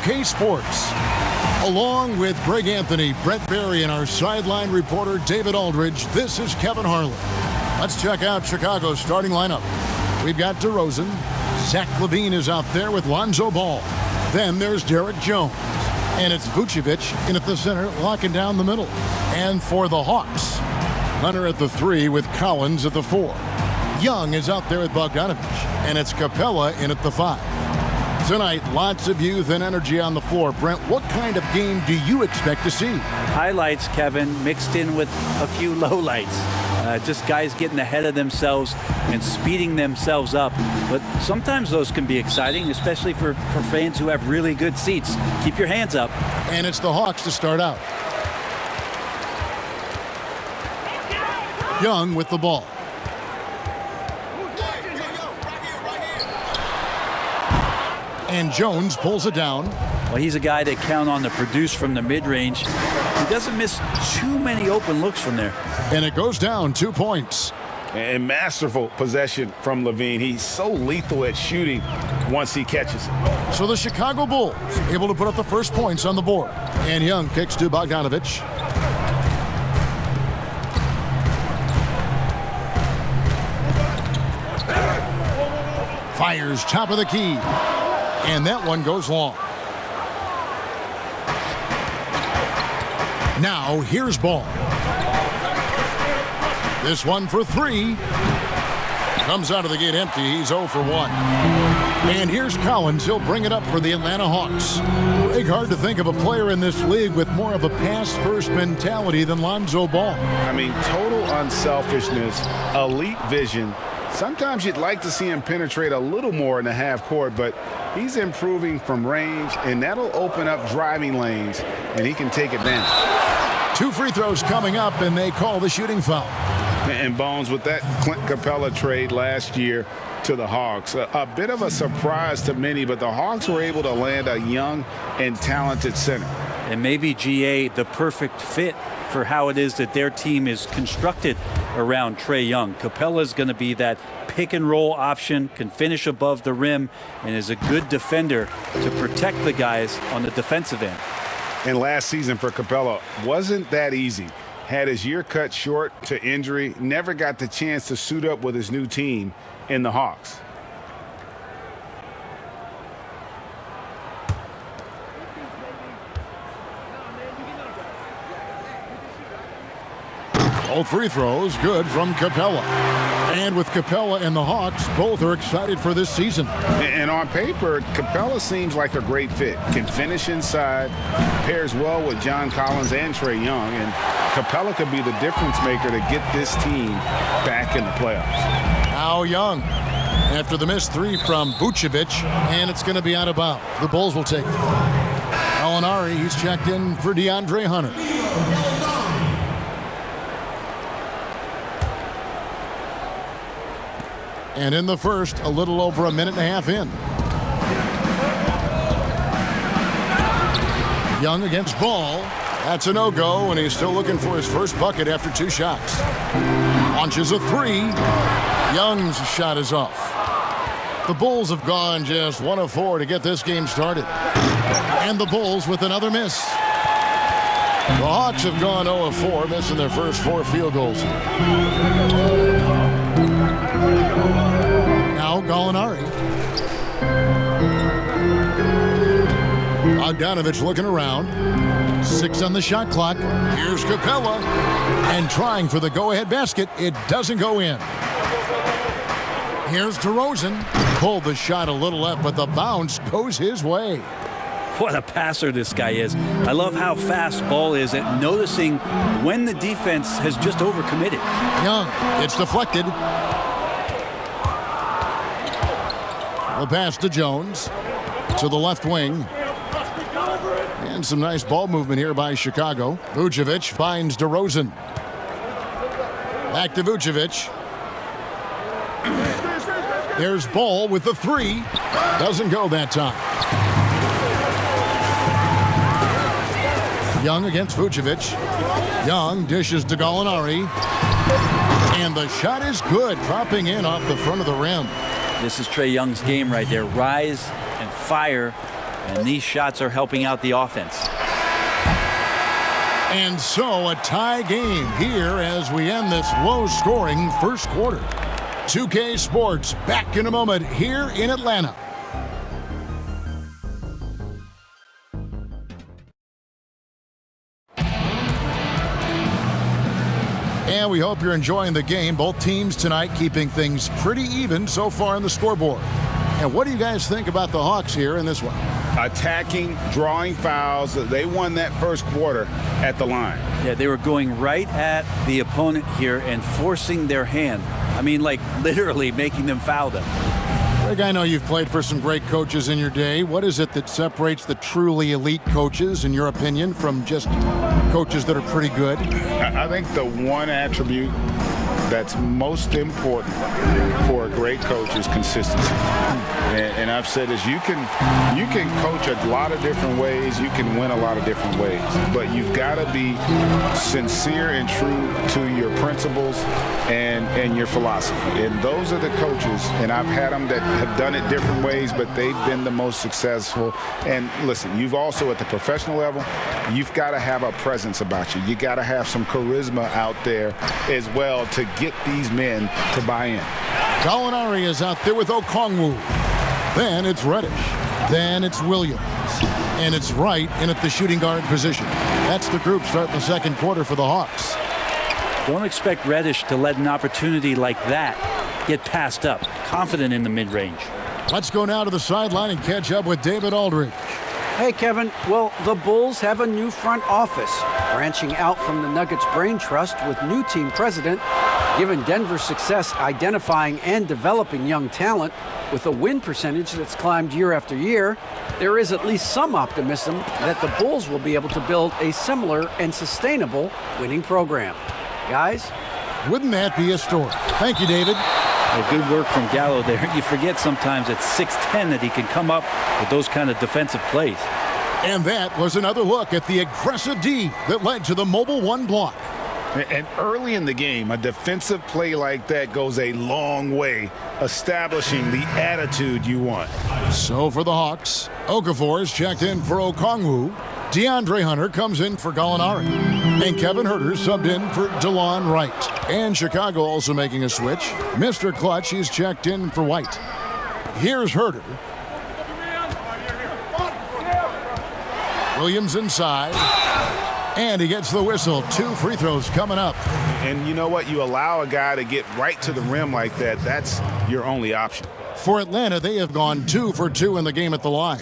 UK Sports. Along with Greg Anthony, Brett Barry, and our sideline reporter David Aldridge, this is Kevin Harlan. Let's check out Chicago's starting lineup. We've got DeRozan. Zach LaVine is out there with Lonzo Ball. Then there's Derek Jones. And it's Vucevic in at the center, locking down the middle. And for the Hawks, Hunter at the 3 with Collins at the 4. Young is out there with Bogdanovich. And it's Capella in at the 5. Tonight, lots of youth and energy on the floor. Brent, what kind of game do you expect to see? Highlights, Kevin, mixed in with a few lowlights. Just guys getting ahead of themselves and speeding themselves up. But sometimes those can be exciting, especially for fans who have really good seats. Keep your hands up. And it's the Hawks to start out. Young with the ball. And Jones pulls it down. Well, he's a guy that count on to produce from the mid-range. He doesn't miss too many open looks from there. And it goes down 2 points. And masterful possession from LaVine. He's so lethal at shooting once he catches it. So the Chicago Bulls able to put up the first points on the board. And Young kicks to Bogdanovich. Fires top of the key. And that one goes long. Now here's Ball. This one for 3. Comes out of the gate empty. He's 0 for 1. And here's Collins. He'll bring it up for the Atlanta Hawks. Big hard to think of a player in this league with more of a pass-first mentality than Lonzo Ball. I mean, total unselfishness, elite vision. Sometimes you'd like to see him penetrate a little more in the half court, but he's improving from range, and that'll open up driving lanes, and he can take advantage. 2 free throws coming up, and they call the shooting foul. And Bones, with that Clint Capella trade last year to the Hawks, a bit of a surprise to many, but the Hawks were able to land a young and talented center. And maybe GA the perfect fit for how it is that their team is constructed around Trae Young. Capella's going to be that pick and roll option, can finish above the rim, and is a good defender to protect the guys on the defensive end. And last season for Capella wasn't that easy. Had his year cut short to injury, never got the chance to suit up with his new team in the Hawks. All free throws good from Capella. And with Capella and the Hawks, both are excited for this season. And on paper, Capella seems like a great fit. Can finish inside, pairs well with John Collins and Trae Young, and Capella could be the difference maker to get this team back in the playoffs. Now Young after the missed 3 from Vucevic, and it's going to be out of bounds. The Bulls will take it. Gallinari, he's checked in for DeAndre Hunter. And in the first, a little over a minute and a half in. Young against Ball. That's a no-go, and he's still looking for his first bucket after 2 shots. Launches a 3. Young's shot is off. The Bulls have gone just 1 of 4 to get this game started. And the Bulls with another miss. The Hawks have gone 0 of 4, missing their first 4 field goals. Now Gallinari. Bogdanovich looking around. 6 on the shot clock. Here's Capella. And trying for the go-ahead basket. It doesn't go in. Here's DeRozan. Pulled the shot a little left, but the bounce goes his way. What a passer this guy is. I love how fast Ball is at noticing when the defense has just overcommitted. Young, it's deflected. The pass to Jones. To the left wing. And some nice ball movement here by Chicago. Vucevic finds DeRozan. Back to Vucevic. There's Ball with the 3. Doesn't go that time. Young against Vucevic. Young dishes to Gallinari. And the shot is good, dropping in off the front of the rim. This is Trae Young's game right there. Rise and fire And these shots are helping out the offense. And so a tie game here as we end this low-scoring first quarter. 2K Sports back in a moment here in Atlanta. And we hope you're enjoying the game. Both teams tonight keeping things pretty even so far on the scoreboard. And what do you guys think about the Hawks here in this one? Attacking, drawing fouls. They won that first quarter at the line. Yeah, they were going right at the opponent here and forcing their hand. I mean, like literally making them foul them. Greg, I know you've played for some great coaches in your day. What is it that separates the truly elite coaches, in your opinion, from just coaches that are pretty good? I think the one attribute that's most important for a great coach is consistency. And I've said this, you can coach a lot of different ways, you can win a lot of different ways, but you've got to be sincere and true to your principles and your philosophy. And those are the coaches, and I've had them that have done it different ways, but they've been the most successful. And listen, you've also at the professional level, you've got to have a presence about you. You got to have some charisma out there as well to get these men to buy in. Gallinari is out there with Okongwu. Then it's Reddish. Then it's Williams. And it's Wright in at the shooting guard position. That's the group starting the second quarter for the Hawks. Don't expect Reddish to let an opportunity like that get passed up. Confident in the mid-range. Let's go now to the sideline and catch up with David Aldridge. Hey, Kevin. Well, the Bulls have a new front office, branching out from the Nuggets Brain Trust with new team president. Given Denver's success identifying and developing young talent with a win percentage that's climbed year after year, there is at least some optimism that the Bulls will be able to build a similar and sustainable winning program. Guys? Wouldn't that be a story? Thank you, David. Well, good work from Gallo there. You forget sometimes at 6'10" that he can come up with those kind of defensive plays. And that was another look at the aggressive D that led to the mobile one block. And early in the game, a defensive play like that goes a long way, establishing the attitude you want. So for the Hawks, Okafor is checked in for Okongwu. DeAndre Hunter comes in for Gallinari. And Kevin Huerter subbed in for DeLon Wright. And Chicago also making a switch. Mr. Clutch, he's checked in for White. Here's Huerter. Williams inside. And he gets the whistle. 2 free throws coming up. And you know what? You allow a guy to get right to the rim like that. That's your only option. For Atlanta, they have gone 2 for 2 in the game at the line.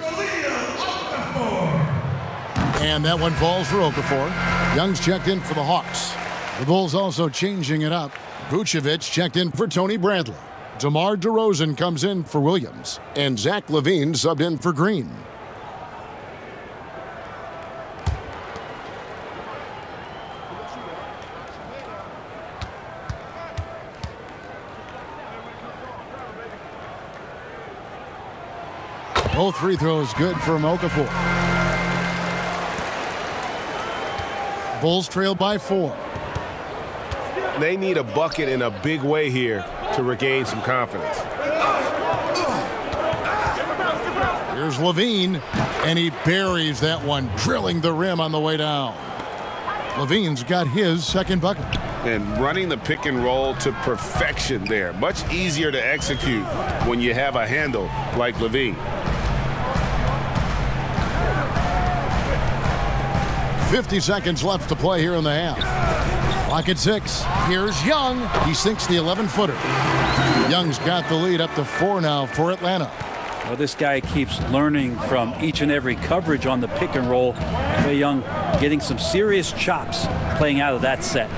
And that one falls for Okafor. Young's checked in for the Hawks. The Bulls also changing it up. Vucevic checked in for Tony Bradley. DeMar DeRozan comes in for Williams. And Zach LaVine subbed in for Green. Both free throws good for Okafor. Bulls trail by 4. They need a bucket in a big way here to regain some confidence. Here's LaVine, and he buries that one, drilling the rim on the way down. LaVine's got his second bucket. And running the pick and roll to perfection there. Much easier to execute when you have a handle like LaVine. 50 seconds left to play here in the half. Clock at 6. Here's Young. He sinks the 11-footer. Young's got the lead up to 4 now for Atlanta. Well, this guy keeps learning from each and every coverage on the pick and roll. Trae Young getting some serious chops playing out of that set.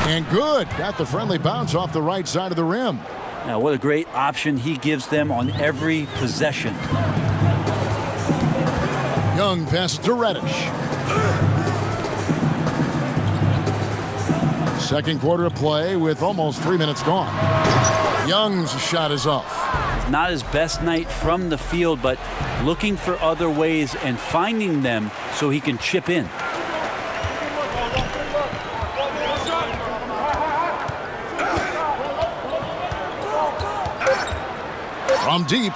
And good. Got the friendly bounce off the right side of the rim. Now, what a great option he gives them on every possession. Young passes to Reddish. Second quarter of play with almost 3 minutes gone. Young's shot is off. Not his best night from the field, but looking for other ways and finding them so he can chip in. From deep.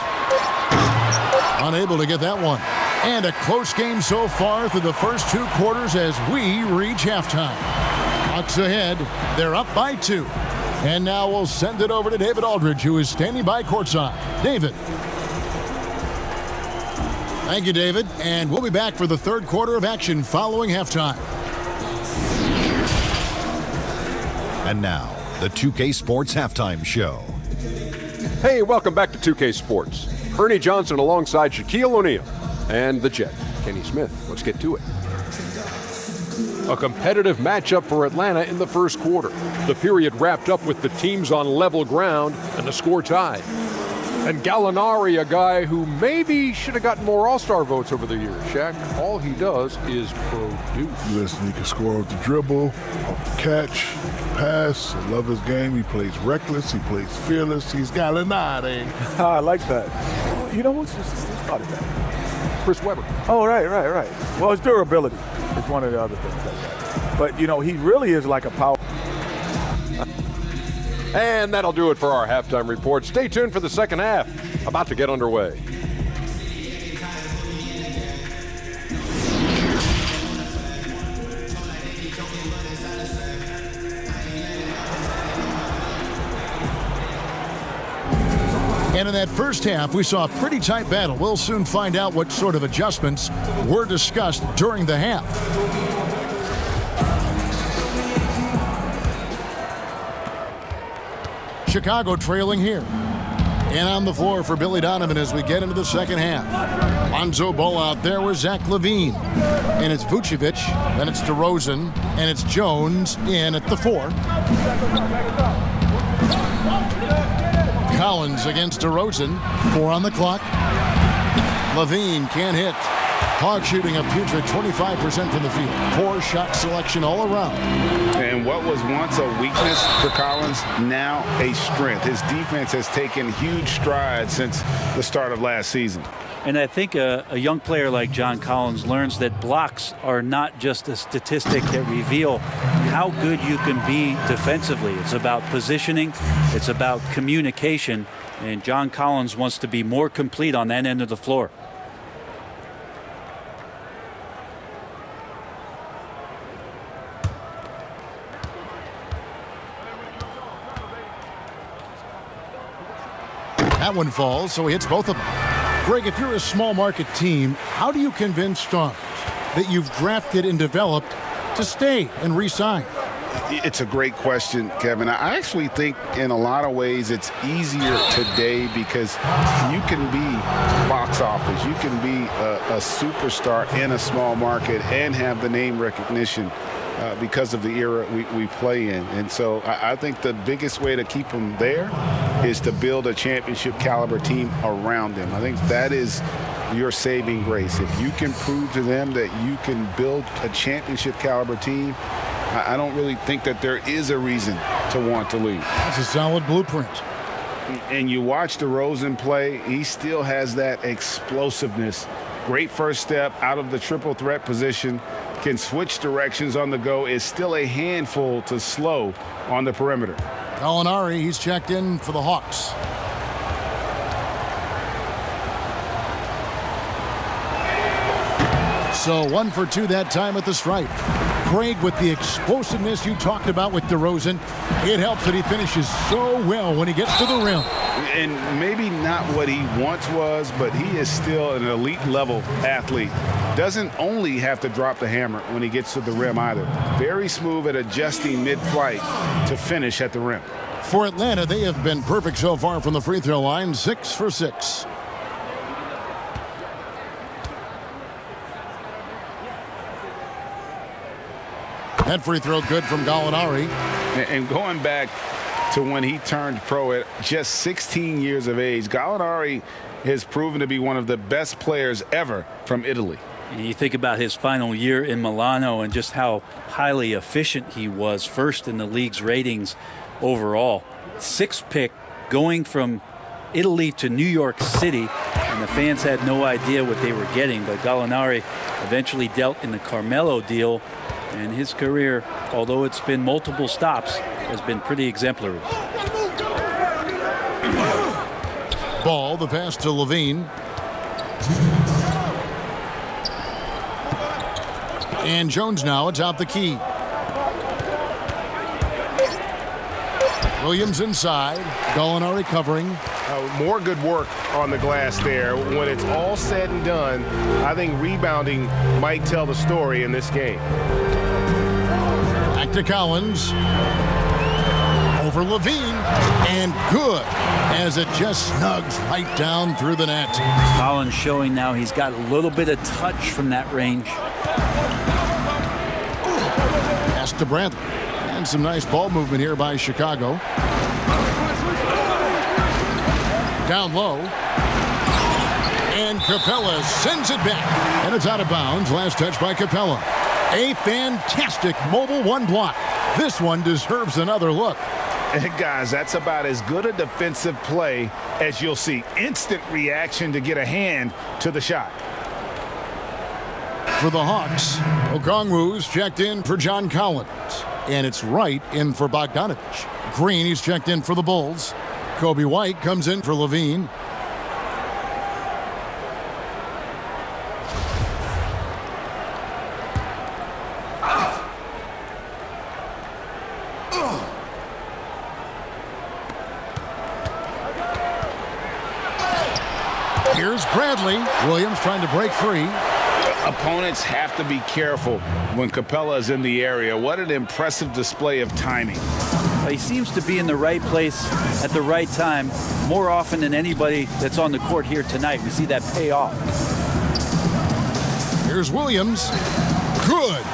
Unable to get that one. And a close game so far through the first 2 quarters as we reach halftime. Bucks ahead. They're up by 2. And now we'll send it over to David Aldridge, who is standing by courtside. David. Thank you, David. And we'll be back for the third quarter of action following halftime. And now, the 2K Sports Halftime Show. Hey, welcome back to 2K Sports. Ernie Johnson alongside Shaquille O'Neal and the Jet, Kenny Smith. Let's get to it. A competitive matchup for Atlanta in the first quarter. The period wrapped up with the teams on level ground and the score tied. And Gallinari, a guy who maybe should have gotten more All-Star votes over the years. Shaq, all he does is produce. Listen, he can score off the dribble, off the catch, pass. I love his game. He plays reckless. He plays fearless. He's Gallinari. I like that. You know who's started that? Chris Webber. Oh, right. Well, his durability is one of the other things like that. But, you know, he really is like a power. And that'll do it for our halftime report. Stay tuned for the second half. About to get underway. And in that first half, we saw a pretty tight battle. We'll soon find out what sort of adjustments were discussed during the half. Chicago trailing here. And on the floor for Billy Donovan as we get into the second half. Lonzo Ball out there with Zach LaVine. And it's Vucevic, then it's DeRozan, and it's Jones in at the 4. Collins against DeRozan. 4 on the clock. LaVine can't hit. Hawks shooting a putrid 25% from the field. Poor shot selection all around. And what was once a weakness for Collins, now a strength. His defense has taken huge strides since the start of last season. And I think a young player like John Collins learns that blocks are not just a statistic that reveal how good you can be defensively. It's about positioning. It's about communication. And John Collins wants to be more complete on that end of the floor. That one falls, so he hits both of them. Greg, if you're a small market team, how do you convince stars that you've drafted and developed to stay and re-sign? It's a great question, Kevin. I actually think in a lot of ways it's easier today because you can be box office. You can be a superstar in a small market and have the name recognition because of the era we play in. And so I think the biggest way to keep them there is to build a championship caliber team around them. I think that is your saving grace. If you can prove to them that you can build a championship caliber team, I don't really think that there is a reason to want to leave. That's a solid blueprint. And you watch DeRozan play, he still has that explosiveness. Great first step out of the triple threat position. Can switch directions on the go. Is still a handful to slow on the perimeter. Gallinari, he's checked in for the Hawks. So 1 for 2 that time at the stripe. Craig, with the explosiveness you talked about with DeRozan, it helps that he finishes so well when he gets to the rim. And maybe not what he once was, but he is still an elite level athlete. Doesn't only have to drop the hammer when he gets to the rim either. Very smooth at adjusting mid-flight to finish at the rim. For Atlanta, they have been perfect so far from the free throw line, 6 for 6. That free throw good from Gallinari. And going back to when he turned pro at just 16 years of age, Gallinari has proven to be one of the best players ever from Italy. And you think about his final year in Milano and just how highly efficient he was, first in the league's ratings overall. 6th pick going from Italy to New York City, and the fans had no idea what they were getting, but Gallinari eventually dealt in the Carmelo deal, and his career, although it's been multiple stops, has been pretty exemplary. Ball, the pass to LaVine. And Jones now atop the key. Williams inside. Gallinari covering. More good work on the glass there. When it's all said and done, I think rebounding might tell the story in this game. Back to Collins. Over Levine. And good as it just snugs right down through the net. Collins showing now he's got a little bit of touch from that range. Pass to Bradley. And some nice ball movement here by Chicago. Down low. And Capella sends it back. And it's out of bounds. Last touch by Capella. A fantastic mobile one block. This one deserves another look. And guys, that's about as good a defensive play as you'll see. Instant reaction to get a hand to the shot. For the Hawks, Okongwu's checked in for John Collins. And it's Wright in for Bogdanovich. Green, he's checked in for the Bulls. Kobe White comes in for Levine. Here's Bradley. Williams trying to break free. Opponents have to be careful when Capella is in the area. What an impressive display of timing. He seems to be in the right place at the right time more often than anybody that's on the court here tonight. We see that pay off. Here's Williams. Good.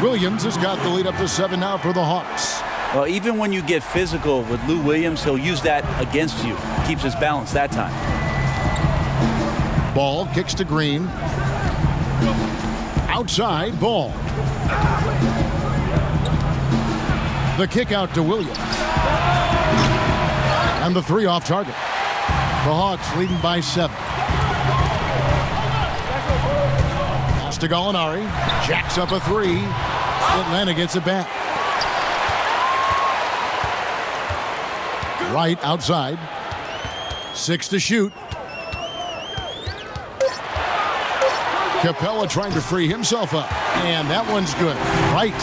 Williams has got the lead up to 7 now for the Hawks. Well, even when you get physical with Lou Williams, he'll use that against you. Keeps his balance that time. Ball kicks to Green. Outside, Ball. The kick out to Williams. And the three off target. The Hawks leading by 7. Pass to Gallinari. Jacks up a 3. Atlanta gets it back. Right outside. 6 to shoot. Capella trying to free himself up. And that one's good. Right.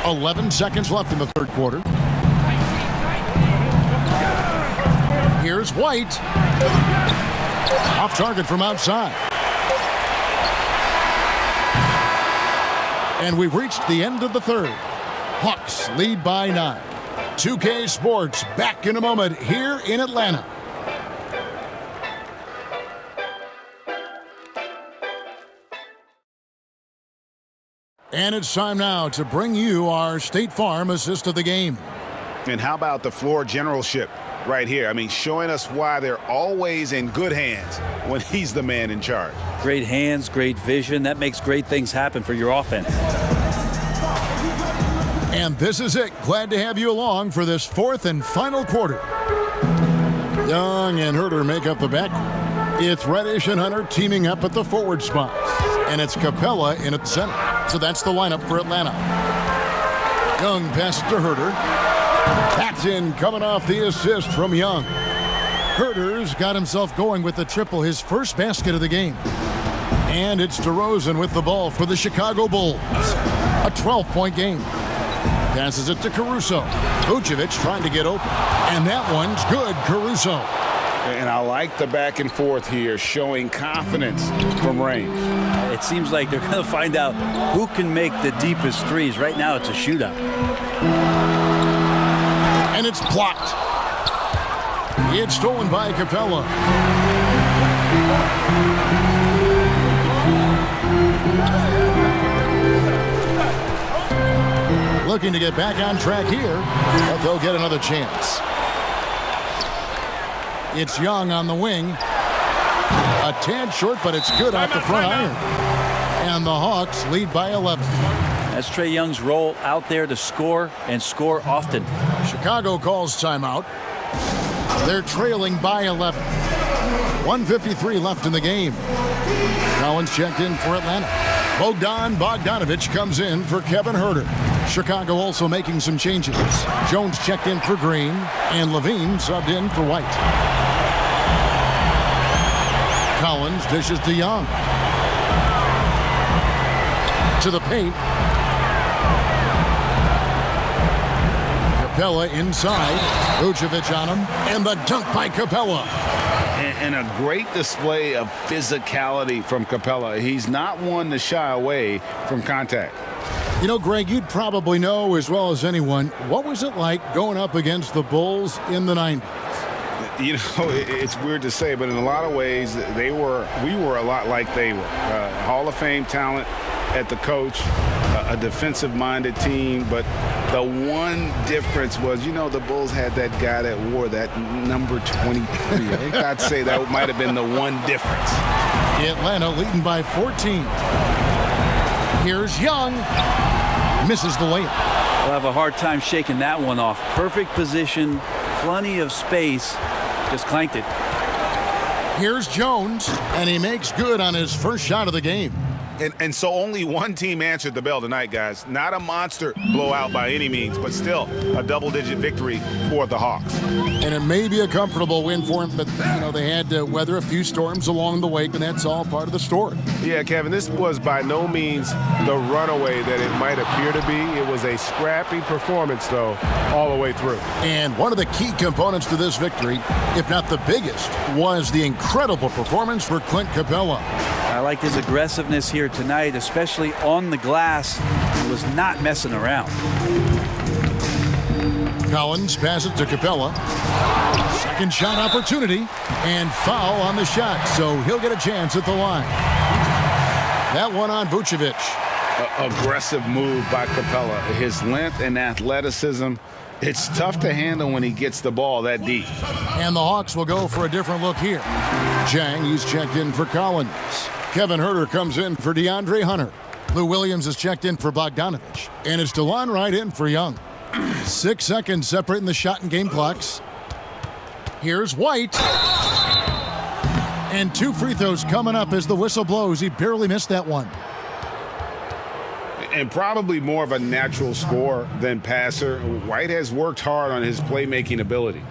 11 seconds left in the third quarter. Here's White. Off target from outside. And we've reached the end of the third. Hawks lead by 9. 2K Sports back in a moment here in Atlanta. And it's time now to bring you our State Farm assist of the game. And how about the floor generalship right here? I mean, showing us why they're always in good hands when he's the man in charge. Great hands, great vision. That makes great things happen for your offense. And this is it. Glad to have you along for this fourth and final quarter. Young and Herter make up the backcourt. It's Reddish and Hunter teaming up at the forward spots. And it's Capella in at the center. So that's the lineup for Atlanta. Young passes to Herter. That's in, coming off the assist from Young. Herter's got himself going with the triple, his first basket of the game. And it's DeRozan with the ball for the Chicago Bulls. A 12-point game. Passes it to Caruso. Vucevic trying to get open. And that one's good, Caruso. And I like the back and forth here, showing confidence from range. It seems like they're going to find out who can make the deepest threes. Right now, it's a shootout. And it's blocked. It's stolen by Capella. Looking to get back on track here, but they'll get another chance. It's Young on the wing. A tad short, but it's good off the front iron. And the Hawks lead by 11. That's Trae Young's role out there to score and score often. Chicago calls timeout. They're trailing by 11. 1:53 left in the game. Collins checked in for Atlanta. Bogdanovich comes in for Kevin Herter. Chicago also making some changes. Jones checked in for Green, and Levine subbed in for White. Collins dishes to Young. To the paint. Capella inside. Vucevic on him. And the dunk by Capella. And a great display of physicality from Capella. He's not one to shy away from contact. You know, Greg, you'd probably know as well as anyone, what was it like going up against the Bulls in the 90s? You know, it's weird to say, but in a lot of ways, we were a lot like they were. Hall of Fame talent at the coach, a defensive-minded team, but the one difference was, you know, the Bulls had that guy that wore that number 23. I think I'd say that might have been the one difference. Atlanta leading by 14. Here's Young. Misses the layup. We'll have a hard time shaking that one off. Perfect position, plenty of space. Just clanked it. Here's Jones, and he makes good on his first shot of the game. And so only one team answered the bell tonight, guys. Not a monster blowout by any means, but still a double-digit victory for the Hawks. And it may be a comfortable win for them, but, you know, they had to weather a few storms along the way, and that's all part of the story. Yeah, Kevin, this was by no means the runaway that it might appear to be. It was a scrappy performance, though, all the way through. And one of the key components to this victory, if not the biggest, was the incredible performance for Clint Capella. I liked his aggressiveness here tonight, especially on the glass. He was not messing around. Collins passes to Capella. Second shot opportunity and foul on the shot, so he'll get a chance at the line. That one on Vucevic. Aggressive move by Capella. His length and athleticism, it's tough to handle when he gets the ball that deep. And the Hawks will go for a different look here. Chang, he's checked in for Collins. Kevin Huerter comes in for DeAndre Hunter. Lou Williams is checked in for Bogdanovich. And it's DeLon Wright in for Young. 6 seconds separating the shot and game clocks. Here's White. And 2 free throws coming up as the whistle blows. He barely missed that one. And probably more of a natural scorer than passer. White has worked hard on his playmaking ability.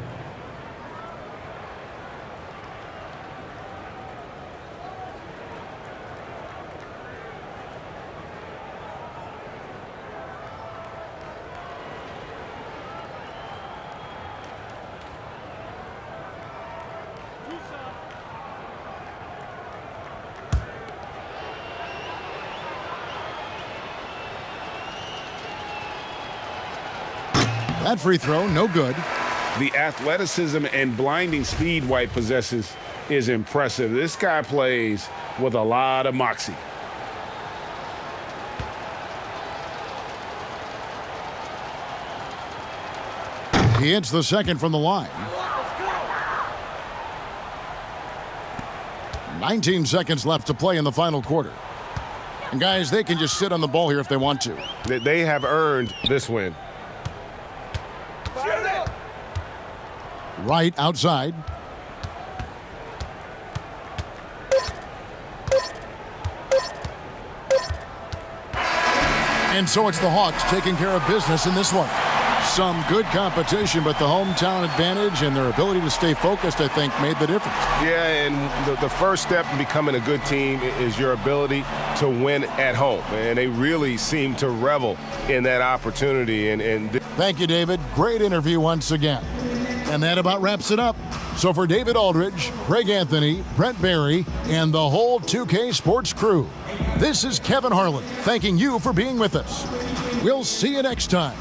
That free throw, no good. The athleticism and blinding speed White possesses is impressive. This guy plays with a lot of moxie. He hits the second from the line. 19 seconds left to play in the final quarter. And guys, they can just sit on the ball here if they want to. They have earned this win. Right outside. And so it's the Hawks taking care of business in this one. Some good competition, but the hometown advantage and their ability to stay focused, I think, made the difference. Yeah, and the first step in becoming a good team is your ability to win at home. And they really seem to revel in that opportunity. Thank you, David. Great interview once again. And that about wraps it up. So for David Aldridge, Greg Anthony, Brent Barry, and the whole 2K Sports crew, this is Kevin Harlan thanking you for being with us. We'll see you next time.